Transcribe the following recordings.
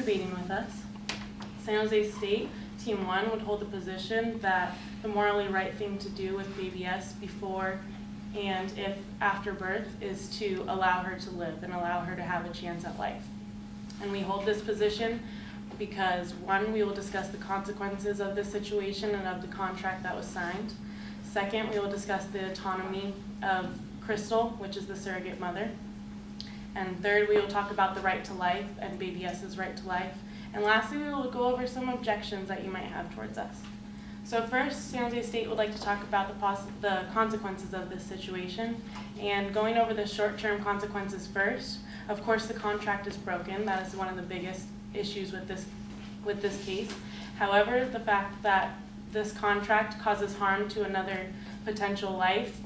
debating with us. San Jose State, Team 1 would hold the position that the morally right thing to do with baby S before and if after birth is to allow her to live and allow her to have a chance at life. And we hold this position because, one, we will discuss the consequences of this situation and of the contract that was signed. Second, we will discuss the autonomy of Crystal, which is the surrogate mother. And third, we will talk about the right to life and baby S's right to life. And lastly, we will go over some objections that you might have towards us. So first, San Jose State would like to talk about the consequences of this situation. And going over the short-term consequences first, of course the contract is broken. That is one of the biggest issues with this case. However, the fact that this contract causes harm to another potential life,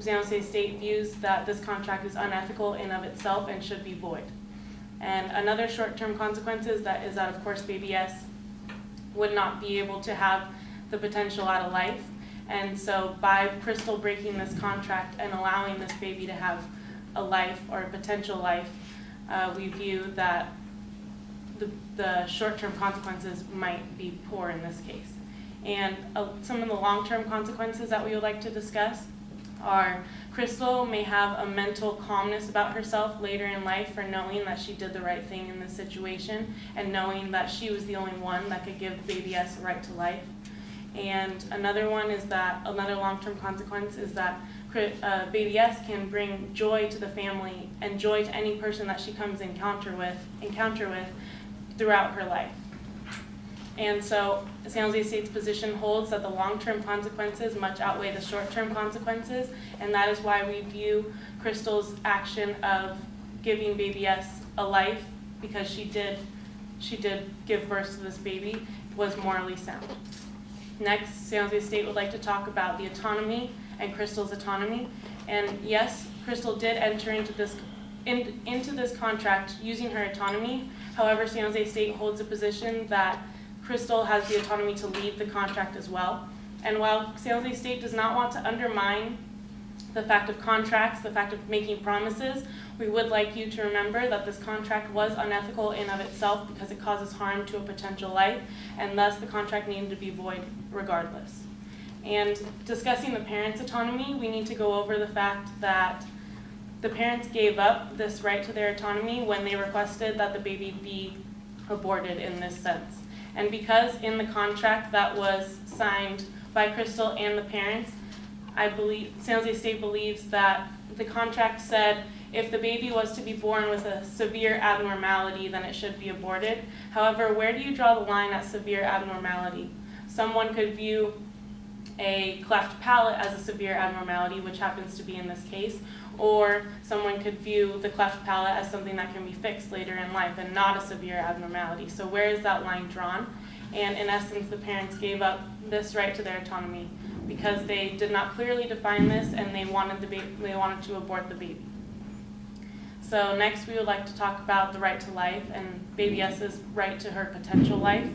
San Jose State views that this contract is unethical in of itself and should be void. And another short-term consequence is that of course baby S would not be able to have the potential at a life. And so by Crystal breaking this contract and allowing this baby to have a life or a potential life, we view that the short-term consequences might be poor in this case. And some of the long-term consequences that we would like to discuss are Crystal may have a mental calmness about herself later in life for knowing that she did the right thing in this situation and knowing that she was the only one that could give baby S a right to life. And another long-term consequence is that baby S can bring joy to the family and joy to any person that she comes encounter with throughout her life. And so San Jose State's position holds that the long-term consequences much outweigh the short-term consequences, and that is why we view Crystal's action of giving baby S a life, because she did give birth to this baby, was morally sound. Next, San Jose State would like to talk about the autonomy and Crystal's autonomy. And yes, Crystal did enter into this contract using her autonomy. However, San Jose State holds a position that Crystal has the autonomy to leave the contract as well. And while San Jose State does not want to undermine the fact of contracts, the fact of making promises, we would like you to remember that this contract was unethical in of itself because it causes harm to a potential life, and thus the contract needed to be void regardless. And discussing the parents' autonomy, we need to go over the fact that the parents gave up this right to their autonomy when they requested that the baby be aborted in this sense. And because in the contract that was signed by Crystal and the parents, I believe San Jose State believes that the contract said if the baby was to be born with a severe abnormality, then it should be aborted. However, where do you draw the line at severe abnormality? Someone could view a cleft palate as a severe abnormality, which happens to be in this case, or someone could view the cleft palate as something that can be fixed later in life and not a severe abnormality. So where is that line drawn? And in essence, the parents gave up this right to their autonomy because they did not clearly define this and they wanted to abort the baby. So next we would like to talk about the right to life and baby S's right to her potential life.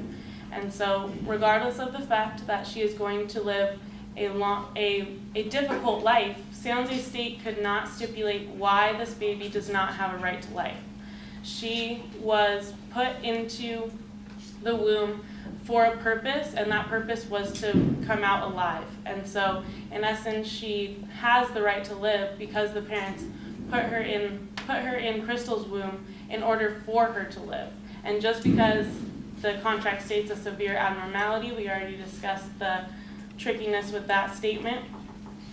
And so regardless of the fact that she is going to live a difficult life, San Jose State could not stipulate why this baby does not have a right to life. She was put into the womb for a purpose, and that purpose was to come out alive. And so in essence, she has the right to live because the parents put her in Crystal's womb in order for her to live. And just because the contract states a severe abnormality, we already discussed the trickiness with that statement.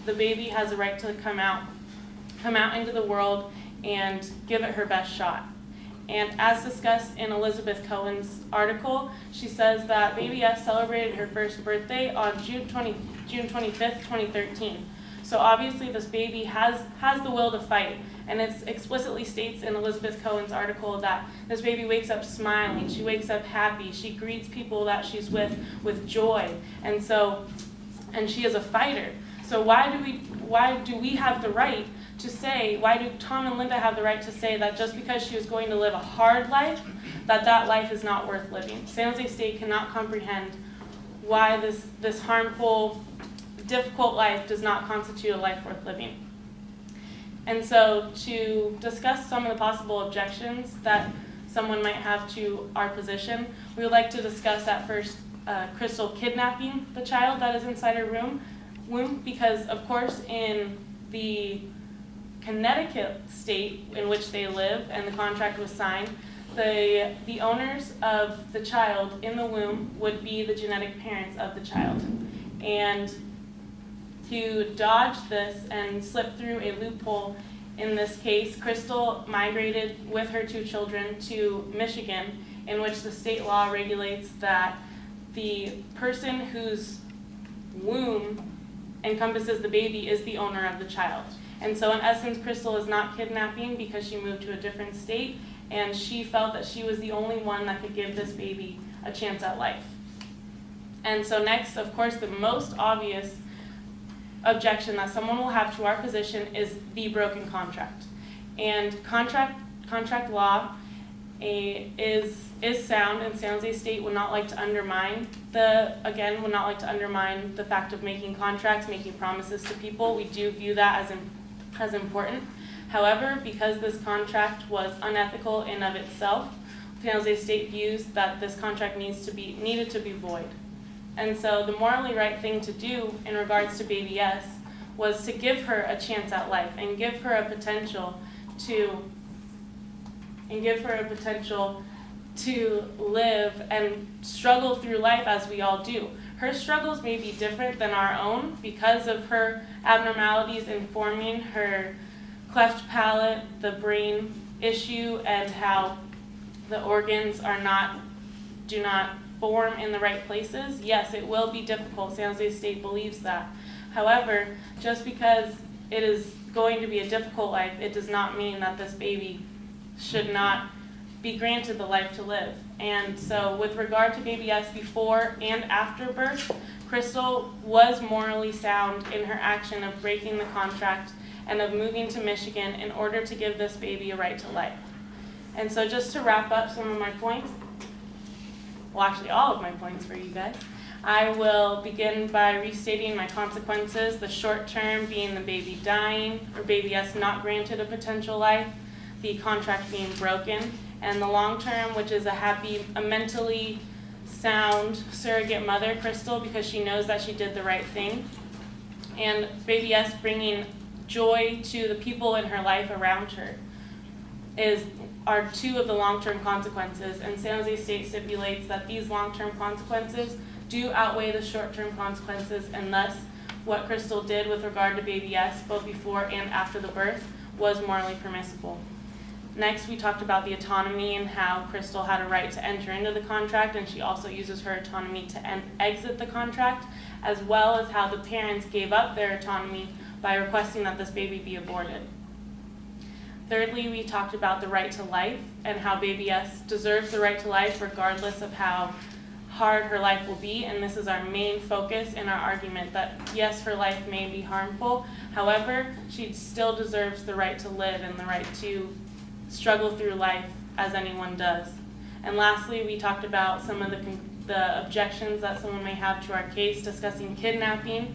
The baby has a right to come out into the world and give it her best shot. And as discussed in Elizabeth Cohen's article, she says that baby S celebrated her first birthday on June 25th, 2013. So obviously this baby has the will to fight. And it explicitly states in Elizabeth Cohen's article that this baby wakes up smiling, she wakes up happy, she greets people that she's with joy. And she is a fighter. So why do we have the right to say, why do Tom and Linda have the right to say that just because she is going to live a hard life, that life is not worth living? San Jose State cannot comprehend why this harmful, difficult life does not constitute a life worth living. And so to discuss some of the possible objections that someone might have to our position. We would like to discuss at first Crystal kidnapping the child that is inside her womb, because of course in the Connecticut state in which they live and the contract was signed, the owners of the child in the womb would be the genetic parents of the child. And to dodge this and slip through a loophole in this case, Crystal migrated with her 2 children to Michigan, in which the state law regulates that the person whose womb encompasses the baby is the owner of the child. And so in essence, Crystal is not kidnapping because she moved to a different state, and she felt that she was the only one that could give this baby a chance at life. And so next, of course, the most obvious objection that someone will have to our position is the broken contract. And contract law is sound, and San Jose State would not like to undermine the fact of making contracts, making promises to people. We do view that as important. However, because this contract was unethical in of itself, San Jose State views that this contract needed to be void. And so the morally right thing to do in regards to Baby S was to give her a chance at life and give her a potential to live and struggle through life as we all do. Her struggles may be different than our own because of her abnormalities in forming, her cleft palate, the brain issue, and how the organs do not form in the right places. Yes, it will be difficult. San Jose State believes that. However, just because it is going to be a difficult life, it does not mean that this baby should not be granted the life to live. And so with regard to Baby S before and after birth, Crystal was morally sound in her action of breaking the contract and of moving to Michigan in order to give this baby a right to life. And so just to wrap up some of my points, well, actually all of my points for you guys, I will begin by restating my consequences, the short term being the baby dying or Baby S not granted a potential life, the contract being broken, and the long term, which is a mentally sound surrogate mother, Crystal, because she knows that she did the right thing, and Baby S bringing joy to the people in her life around her are 2 of the long-term consequences, and San Jose State stipulates that these long-term consequences do outweigh the short-term consequences, and thus what Crystal did with regard to Baby S, both before and after the birth, was morally permissible. Next, we talked about the autonomy and how Crystal had a right to enter into the contract, and she also uses her autonomy to exit the contract, as well as how the parents gave up their autonomy by requesting that this baby be aborted. Thirdly, we talked about the right to life and how Baby S deserves the right to life regardless of how hard her life will be, and this is our main focus in our argument that yes, her life may be harmful, however, she still deserves the right to live and the right to struggle through life as anyone does. And lastly, we talked about some of the objections that someone may have to our case discussing kidnapping.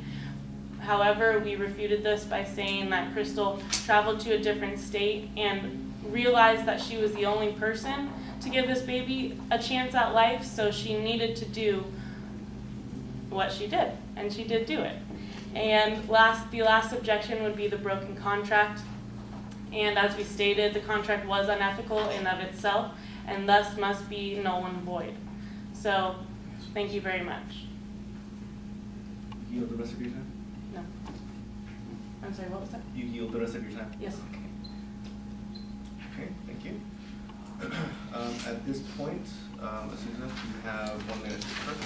However, we refuted this by saying that Crystal traveled to a different state and realized that she was the only person to give this baby a chance at life, so she needed to do what she did, and she did do it. And the last objection would be the broken contract. And as we stated, the contract was unethical in of itself, and thus must be null and void. So, thank you very much. You yield the rest of your time? No. I'm sorry, what was that? You yield the rest of your time? Yes. Okay, thank you. At this point, Susan, you have 1 minute to start.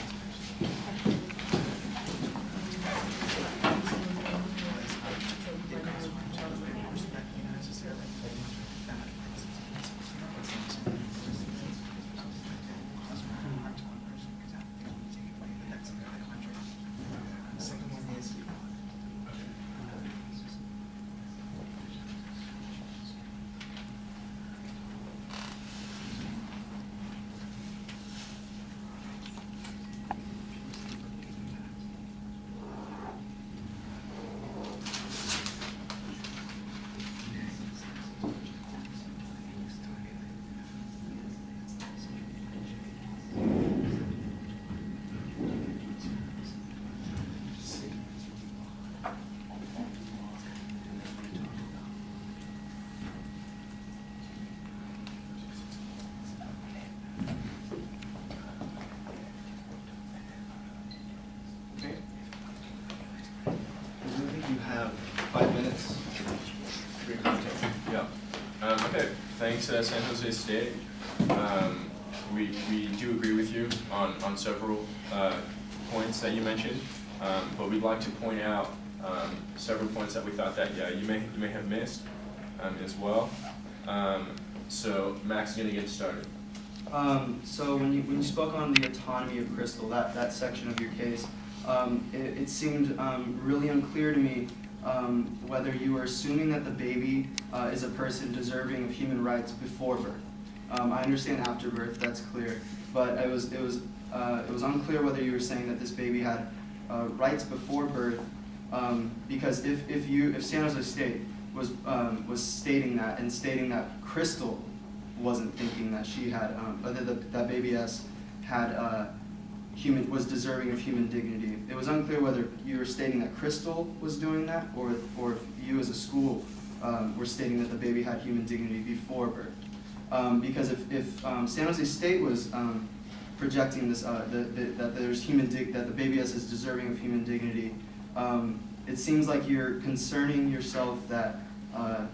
thanks to San Jose State. We do agree with you on several points that you mentioned, but we'd like to point out several points that we thought that you may have missed as well. So Max is going to get started. So when you spoke on the autonomy of Crystal, that section of your case, it seemed really unclear to me whether you were assuming that the baby is a person deserving of human rights before birth. I understand after birth, that's clear, but it was unclear whether you were saying that this baby had rights before birth, because if San Jose State was stating that and stating that Crystal wasn't thinking that she had that baby S had was deserving of human dignity. It was unclear whether you were stating that Crystal was doing that, or if you as a school were stating that the baby had human dignity before birth. Because if San Jose State was projecting this that there's that the baby S is deserving of human dignity, it seems like you're concerning yourself that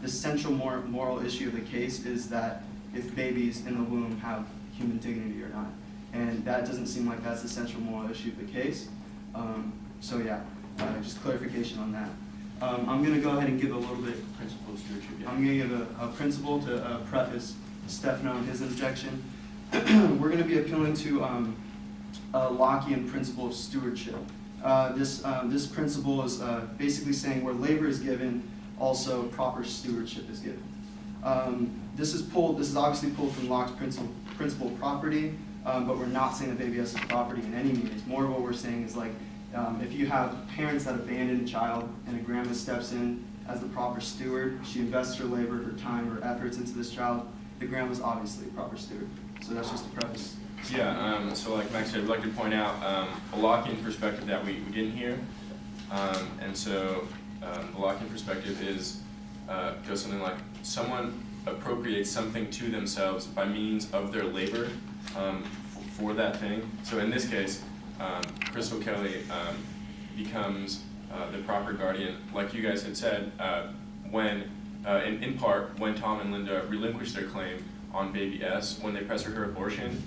the central moral issue of the case is that if babies in the womb have human dignity or not. And that doesn't seem like that's the central moral issue of the case. So yeah, just clarification on that. I'm going to go ahead and give a little bit. Principal stewardship. Yeah. I'm going to give a principle to preface Stefano and his objection. We're going to be appealing to a Lockean principle of stewardship. This principle is basically saying where labor is given, also proper stewardship is given. This is obviously pulled from Locke's principle of property, but we're not saying that baby S is property in any means. More of what we're saying is like, if you have parents that abandon a child and a grandma steps in as the proper steward, she invests her labor, her time, her efforts into this child, the grandma's obviously a proper steward. So that's just a preface. Yeah, so like Max said, we'd like to point out a Lockean perspective that we didn't hear. And so the Lockean perspective goes something like, someone appropriates something to themselves by means of their labor for that thing. So in this case, Crystal Kelly becomes the proper guardian, like you guys had said, when, in part, when Tom and Linda relinquished their claim on baby S, when they pressed for her abortion.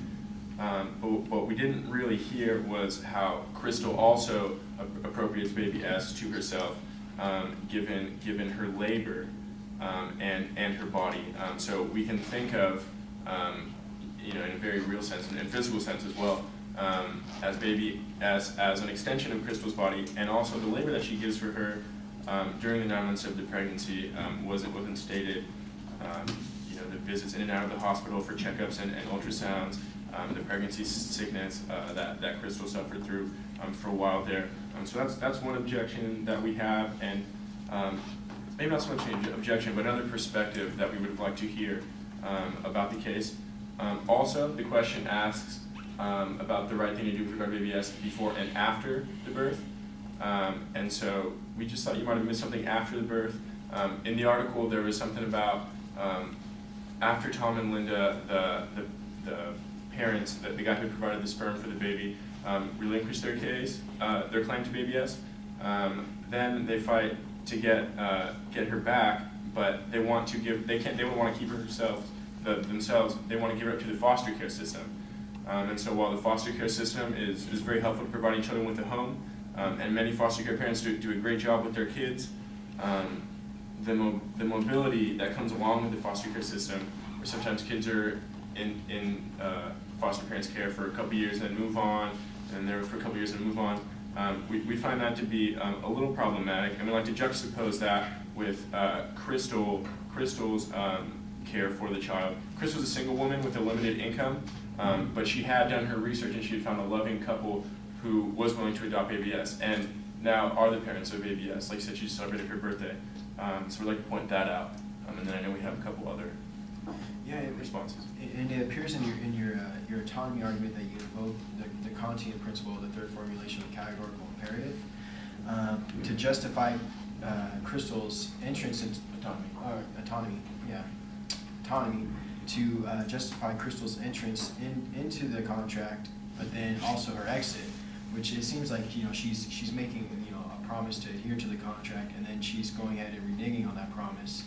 But what we didn't really hear was how Crystal also appropriates baby S to herself, given her labor and her body. So we can think of, in a very real sense and physical sense as well, as baby as an extension of Crystal's body, and also the labor that she gives for her during the 9 months of the pregnancy wasn't stated. The visits in and out of the hospital for checkups and ultrasounds, the pregnancy sickness that Crystal suffered through for a while there. So that's one objection that we have, and maybe not so much an objection, but another perspective that we would like to hear about the case. Also, the question asks about the right thing to do with regard to baby S before and after the birth. And so we just thought you might have missed something after the birth. In the article, there was something about after Tom and Linda, the parents, the guy who provided the sperm for the baby, relinquished their claim to baby S. Then they fight to get her back, but they want to they don't want to keep her themselves. They want to give her up to the foster care system. And so while the foster care system is very helpful to providing children with a home, and many foster care parents do a great job with their kids, the mobility that comes along with the foster care system, where sometimes kids are in foster parents' care for a couple years and then move on, and they're for a couple years and move on, we find that to be a little problematic, and we like to juxtapose that with Crystal's care for the child. Crystal was a single woman with a limited income, but she had done her research and she had found a loving couple who was willing to adopt baby S, and now are the parents of baby S. Like I said, she celebrated her birthday. So we'd like to point that out. And then I know we have a couple other responses. And it appears in your autonomy argument that you invoke the Kantian principle of the third formulation of categorical imperative to justify Crystal's entrance into autonomy to justify Crystal's entrance into the contract, but then also her exit, which it seems like she's making a promise to adhere to the contract, and then she's going ahead and reneging on that promise.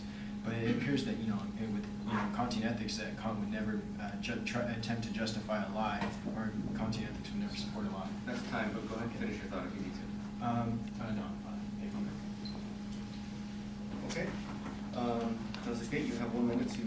But it appears that, with, Kantian ethics, that Kant would never attempt to justify a lie, or Kantian ethics would never support a lie. That's time, but go ahead and finish your thought if you need to. No, I'm fine. Okay. Councilor State, you have 1 minute to